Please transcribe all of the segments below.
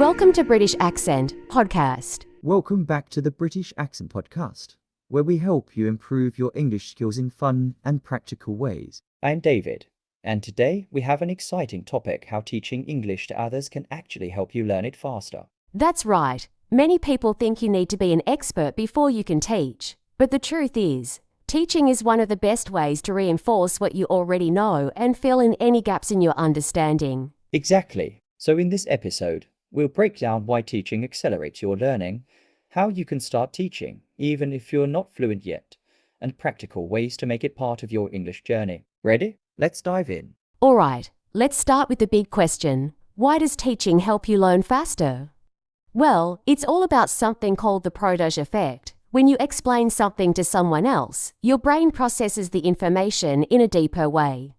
Welcome to British Accent Podcast. Welcome back to the British Accent Podcast, where we help you improve your English skills in fun and practical ways. I'm David, and today we have an exciting topic: how teaching English to others can actually help you learn it faster. That's right. Many people think you need to be an expert before you can teach. But the truth is, teaching is one of the best ways to reinforce what you already know and fill in any gaps in your understanding. Exactly. So in this episode, we'll break down why teaching accelerates your learning, how you can start teaching even if you're not fluent yet, and practical ways to make it part of your English journey. Ready? Let's dive in. All right, let's start with the big question. Why does teaching help you learn faster? Well, it's all about something called the protege effect. When you explain something to someone else, your brain processes the information in a deeper way.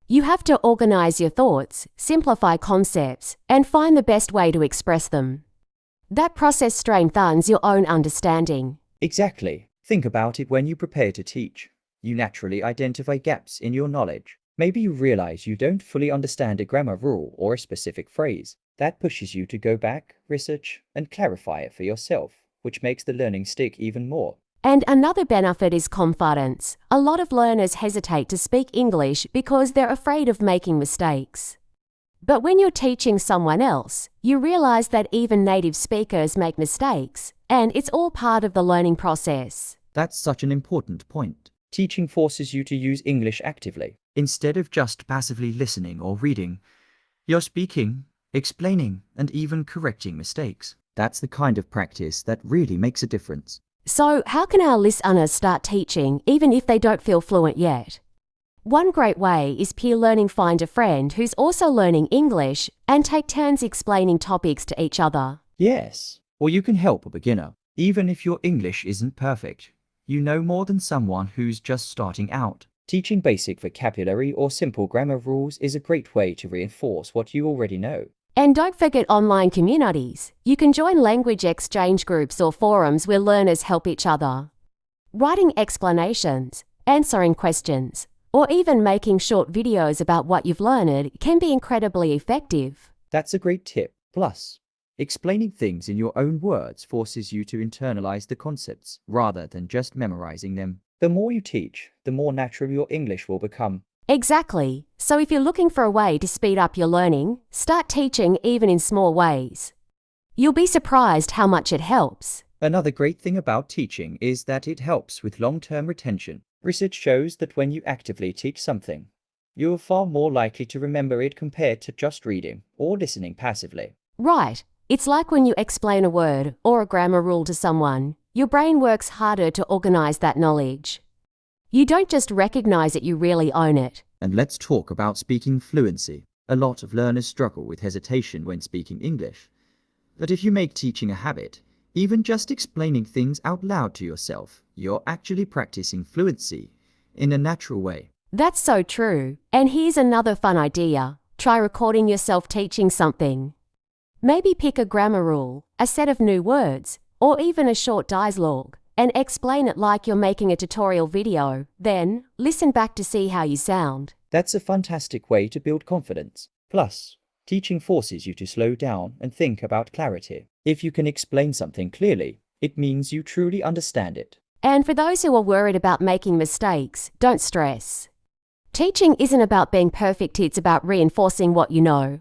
You have to organize your thoughts, simplify concepts, and find the best way to express them. That process strengthens your own understanding. Exactly. Think about it when you prepare to teach. You naturally identify gaps in your knowledge. Maybe you realize you don't fully understand a grammar rule or a specific phrase. That pushes you to go back, research, and clarify it for yourself, which makes the learning stick even more. And another benefit is confidence. A lot of learners hesitate to speak English because they're afraid of making mistakes. But when you're teaching someone else, you realize that even native speakers make mistakes, and it's all part of the learning process. That's such an important point. Teaching forces you to use English actively. Instead of just passively listening or reading, you're speaking, explaining, and even correcting mistakes. That's the kind of practice that really makes a difference. So, how can our listeners start teaching even if they don't feel fluent yet? One great way is peer learning. Find a friend who's also learning English and take turns explaining topics to each other. Yes. Or you can help a beginner. Even if your English isn't perfect, you know more than someone who's just starting out. Teaching basic vocabulary or simple grammar rules is a great way to reinforce what you already know. And don't forget online communities. You can join language exchange groups or forums where learners help each other. Writing explanations, answering questions, or even making short videos about what you've learned can be incredibly effective. That's a great tip. Plus, explaining things in your own words forces you to internalize the concepts rather than just memorizing them. The more you teach, the more natural your English will become. Exactly. So if you're looking for a way to speed up your learning, start teaching even in small ways. You'll be surprised how much it helps. Another great thing about teaching is that it helps with long-term retention. Research shows that when you actively teach something, you are far more likely to remember it compared to just reading or listening passively. Right. It's like when you explain a word or a grammar rule to someone, your brain works harder to organize that knowledge. You don't just recognize it, you really own it. And let's talk about speaking fluency. A lot of learners struggle with hesitation when speaking English. But if you make teaching a habit, even just explaining things out loud to yourself, you're actually practicing fluency in a natural way. That's so true. And here's another fun idea. Try recording yourself teaching something. Maybe pick a grammar rule, a set of new words, or even a short dialogue, and explain it like you're making a tutorial video. Then, listen back to see how you sound. That's a fantastic way to build confidence. Plus, teaching forces you to slow down and think about clarity. If you can explain something clearly, it means you truly understand it. And for those who are worried about making mistakes, don't stress. Teaching isn't about being perfect, it's about reinforcing what you know.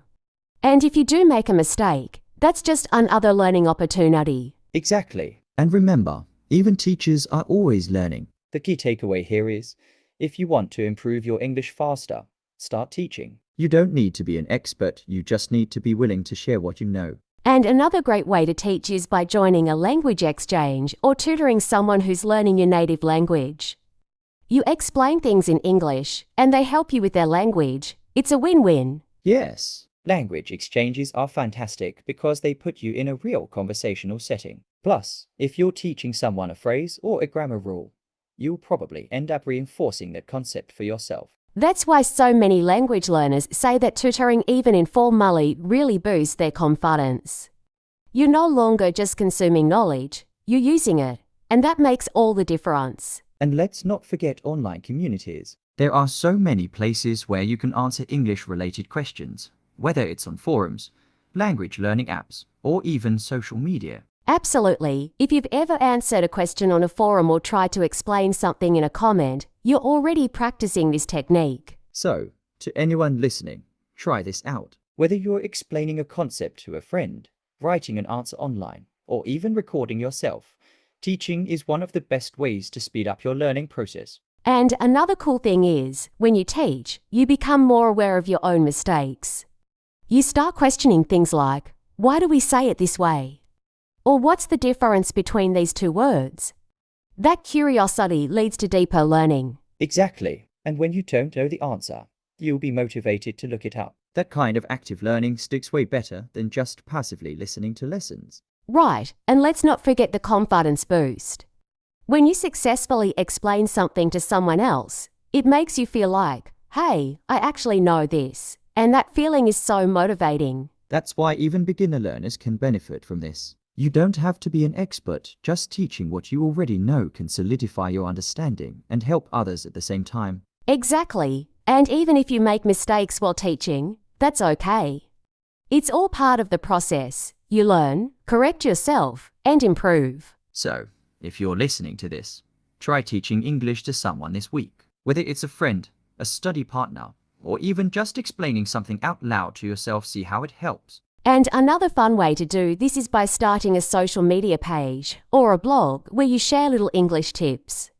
And if you do make a mistake, that's just another learning opportunity. Exactly. And remember, even teachers are always learning. The key takeaway here is, if you want to improve your English faster, start teaching. You don't need to be an expert, you just need to be willing to share what you know. And another great way to teach is by joining a language exchange or tutoring someone who's learning your native language. You explain things in English, and they help you with their language. It's a win-win. Yes, language exchanges are fantastic because they put you in a real conversational setting. Plus, if you're teaching someone a phrase or a grammar rule, you'll probably end up reinforcing that concept for yourself. That's why so many language learners say that tutoring even informally really boosts their confidence. You're no longer just consuming knowledge, you're using it, and that makes all the difference. And let's not forget online communities. There are so many places where you can answer English-related questions, whether it's on forums, language learning apps, or even social media. Absolutely. If you've ever answered a question on a forum or tried to explain something in a comment, you're already practicing this technique. So, to anyone listening, try this out. Whether you're explaining a concept to a friend, writing an answer online, or even recording yourself, teaching is one of the best ways to speed up your learning process. And another cool thing is, when you teach, you become more aware of your own mistakes. You start questioning things like, why do we say it this way? Or what's the difference between these two words? That curiosity leads to deeper learning. Exactly. And when you don't know the answer, you'll be motivated to look it up. That kind of active learning sticks way better than just passively listening to lessons. Right, and let's not forget the confidence boost. When you successfully explain something to someone else, it makes you feel like, hey, I actually know this. And that feeling is so motivating. That's why even beginner learners can benefit from this. You don't have to be an expert, just teaching what you already know can solidify your understanding and help others at the same time. Exactly. And even if you make mistakes while teaching, that's okay. It's all part of the process. You learn, correct yourself, and improve. So, if you're listening to this, try teaching English to someone this week. Whether it's a friend, a study partner, or even just explaining something out loud to yourself, see how it helps. And another fun way to do this is by starting a social media page or a blog where you share little English tips.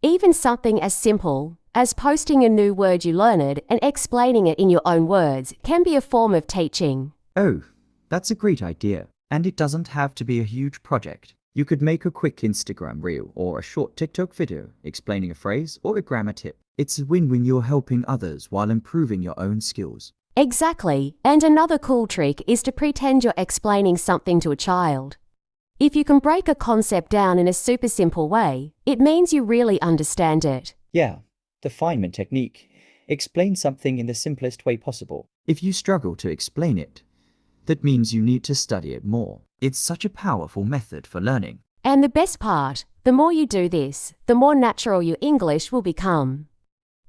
Even something as simple as posting a new word you learned and explaining it in your own words can be a form of teaching. Oh, that's a great idea. And it doesn't have to be a huge project. You could make a quick Instagram reel or a short TikTok video explaining a phrase or a grammar tip. It's a win when you're helping others while improving your own skills. Exactly. And another cool trick is to pretend you're explaining something to a child. If you can break a concept down in a super simple way, it means you really understand it. Yeah, the Feynman Technique. Explain something in the simplest way possible. If you struggle to explain it, that means you need to study it more. It's such a powerful method for learning. And the best part, the more you do this, the more natural your English will become.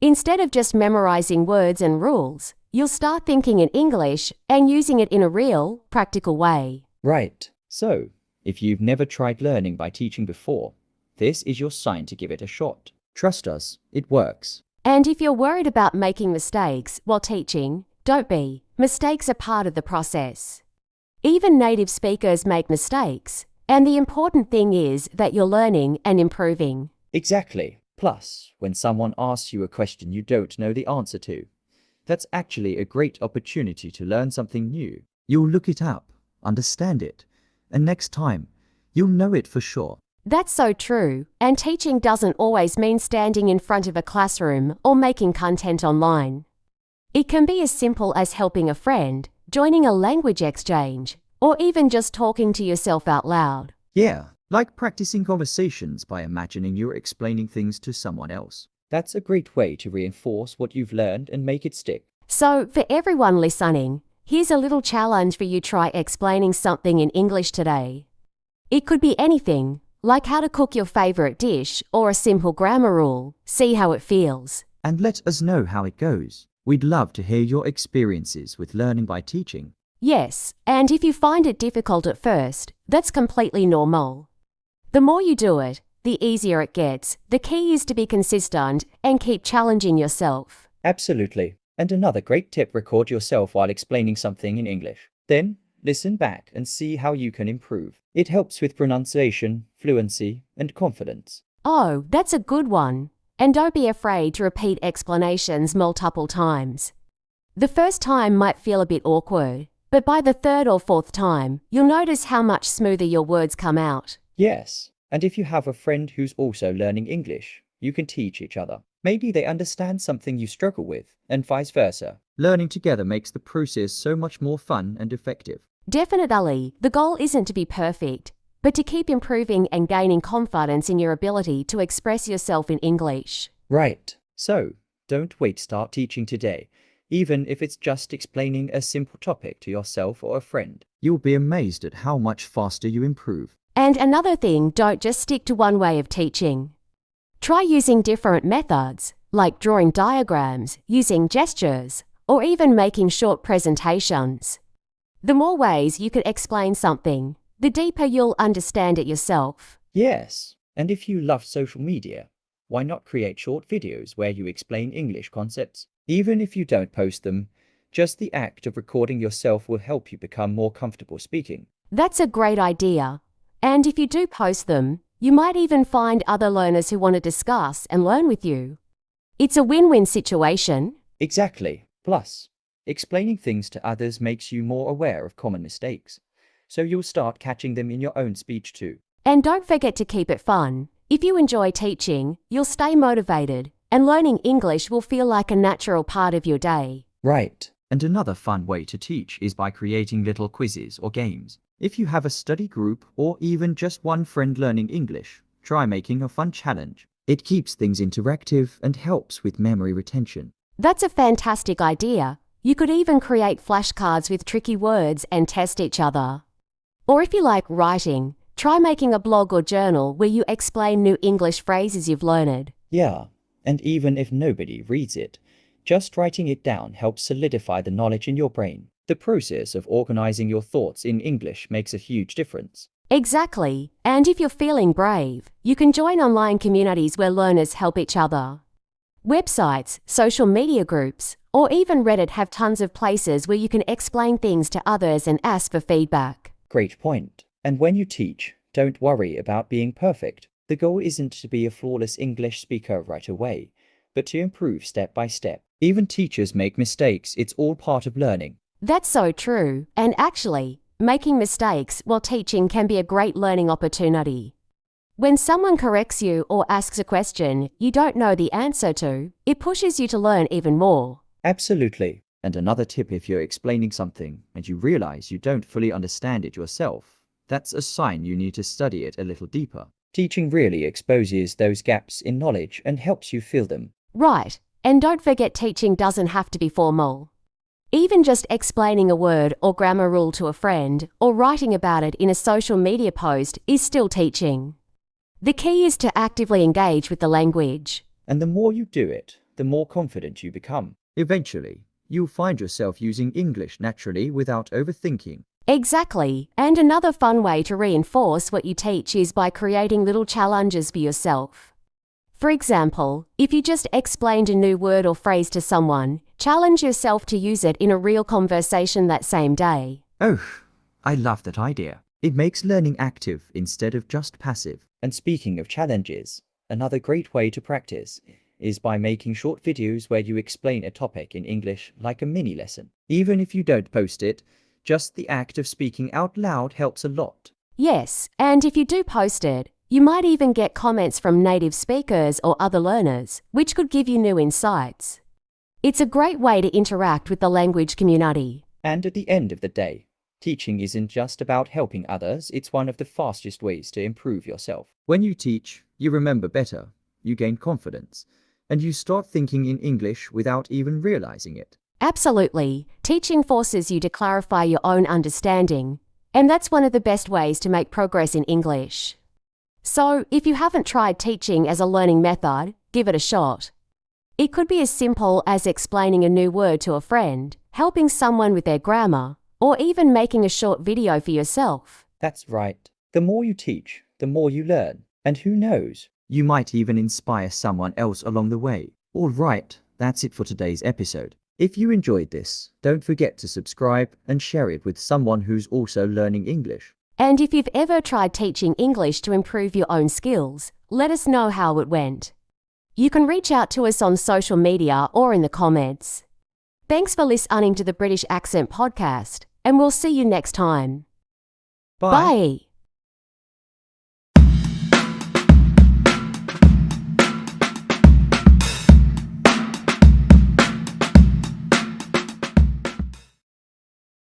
Instead of just memorizing words and rules, you'll start thinking in English and using it in a real, practical way. Right. So, if you've never tried learning by teaching before, this is your sign to give it a shot. Trust us, it works. And if you're worried about making mistakes while teaching, don't be. Mistakes are part of the process. Even native speakers make mistakes, and the important thing is that you're learning and improving. Exactly. Plus, when someone asks you a question you don't know the answer to, that's actually a great opportunity to learn something new. You'll look it up, understand it, and next time, you'll know it for sure. That's so true, and teaching doesn't always mean standing in front of a classroom or making content online. It can be as simple as helping a friend, joining a language exchange, or even just talking to yourself out loud. Yeah, like practicing conversations by imagining you're explaining things to someone else. That's a great way to reinforce what you've learned and make it stick. So, for everyone listening, here's a little challenge for you: try explaining something in English today. It could be anything, like how to cook your favorite dish or a simple grammar rule. See how it feels. And let us know how it goes. We'd love to hear your experiences with learning by teaching. Yes, and if you find it difficult at first, that's completely normal. The more you do it, the easier it gets. The key is to be consistent and keep challenging yourself. Absolutely. And another great tip: record yourself while explaining something in English. Then, listen back and see how you can improve. It helps with pronunciation, fluency, and confidence. Oh, that's a good one. And don't be afraid to repeat explanations multiple times. The first time might feel a bit awkward, but by the third or fourth time, you'll notice how much smoother your words come out. Yes, and if you have a friend who's also learning English, you can teach each other. Maybe they understand something you struggle with, and vice versa. Learning together makes the process so much more fun and effective. Definitely, the goal isn't to be perfect, but to keep improving and gaining confidence in your ability to express yourself in English. Right. So, don't wait, start teaching today, even if it's just explaining a simple topic to yourself or a friend. You'll be amazed at how much faster you improve. And another thing, don't just stick to one way of teaching. Try using different methods, like drawing diagrams, using gestures, or even making short presentations. The more ways you can explain something, the deeper you'll understand it yourself. Yes, and if you love social media, why not create short videos where you explain English concepts? Even if you don't post them, just the act of recording yourself will help you become more comfortable speaking. That's a great idea. And if you do post them, you might even find other learners who want to discuss and learn with you. It's a win-win situation. Exactly. Plus, explaining things to others makes you more aware of common mistakes, so you'll start catching them in your own speech too. And don't forget to keep it fun. If you enjoy teaching, you'll stay motivated, and learning English will feel like a natural part of your day. Right. And another fun way to teach is by creating little quizzes or games. If you have a study group or even just one friend learning English, try making a fun challenge. It keeps things interactive and helps with memory retention. That's a fantastic idea. You could even create flashcards with tricky words and test each other. Or if you like writing, try making a blog or journal where you explain new English phrases you've learned. Yeah, and even if nobody reads it, just writing it down helps solidify the knowledge in your brain. The process of organizing your thoughts in English makes a huge difference. Exactly. And if you're feeling brave, you can join online communities where learners help each other. Websites, social media groups, or even Reddit have tons of places where you can explain things to others and ask for feedback. Great point. And when you teach, don't worry about being perfect. The goal isn't to be a flawless English speaker right away, but to improve step by step. Even teachers make mistakes. It's all part of learning. That's so true. And actually, making mistakes while teaching can be a great learning opportunity. When someone corrects you or asks a question you don't know the answer to, it pushes you to learn even more. Absolutely. And another tip, if you're explaining something and you realize you don't fully understand it yourself, that's a sign you need to study it a little deeper. Teaching really exposes those gaps in knowledge and helps you fill them. Right. And don't forget, teaching doesn't have to be formal. Even just explaining a word or grammar rule to a friend or writing about it in a social media post is still teaching. The key is to actively engage with the language. And the more you do it, the more confident you become. Eventually, you'll find yourself using English naturally without overthinking. Exactly. And another fun way to reinforce what you teach is by creating little challenges for yourself. For example, if you just explained a new word or phrase to someone, challenge yourself to use it in a real conversation that same day. Oh, I love that idea. It makes learning active instead of just passive. And speaking of challenges, another great way to practice is by making short videos where you explain a topic in English like a mini lesson. Even if you don't post it, just the act of speaking out loud helps a lot. Yes, and if you do post it, you might even get comments from native speakers or other learners, which could give you new insights. It's a great way to interact with the language community. And at the end of the day, teaching isn't just about helping others, it's one of the fastest ways to improve yourself. When you teach, you remember better, you gain confidence, and you start thinking in English without even realizing it. Absolutely. Teaching forces you to clarify your own understanding, and that's one of the best ways to make progress in English. So, if you haven't tried teaching as a learning method, give it a shot. It could be as simple as explaining a new word to a friend, helping someone with their grammar, or even making a short video for yourself. That's right. The more you teach, the more you learn. And who knows? You might even inspire someone else along the way. All right, that's it for today's episode. If you enjoyed this, don't forget to subscribe and share it with someone who's also learning English. And if you've ever tried teaching English to improve your own skills, let us know how it went. You can reach out to us on social media or in the comments. Thanks for listening to the British Accent Podcast, and we'll see you next time. Bye. Bye.